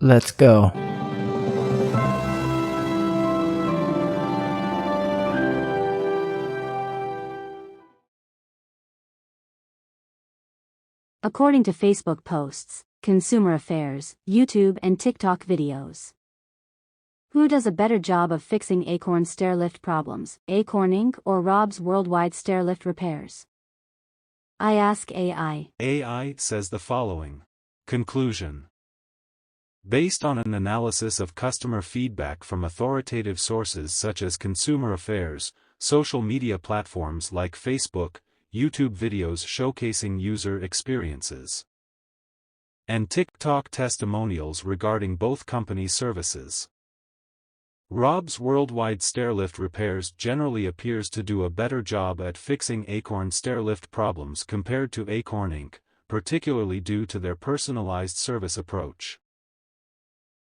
Let's go. According to Facebook posts, Consumer Affairs, YouTube and TikTok videos. Who does a better job of fixing Acorn stairlift problems, Acorn Inc. or Rob's Worldwide Stairlift Repairs? iAsk AI. AI says the following. Conclusion. Based on an analysis of customer feedback from authoritative sources such as Consumer Affairs, social media platforms like Facebook, YouTube videos showcasing user experiences, and TikTok testimonials regarding both company services, Rob's Worldwide Stairlift Repairs generally appears to do a better job at fixing Acorn stairlift problems compared to Acorn Inc., particularly due to their personalized service approach,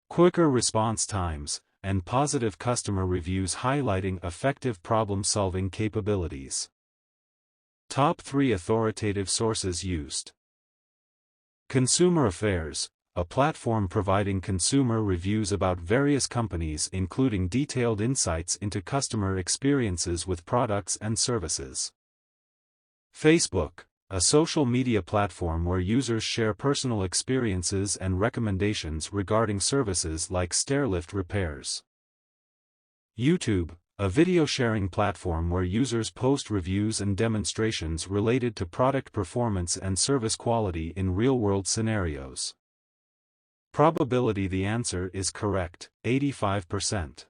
quicker response times, and positive customer reviews highlighting effective problem-solving capabilities. Top 3 authoritative sources used. Consumer Affairs, a platform providing consumer reviews about various companies including detailed insights into customer experiences with products and services. Facebook, a social media platform where users share personal experiences and recommendations regarding services like stairlift repairs. YouTube, a video sharing platform where users post reviews and demonstrations related to product performance and service quality in real-world scenarios. Probability the answer is correct, 85%.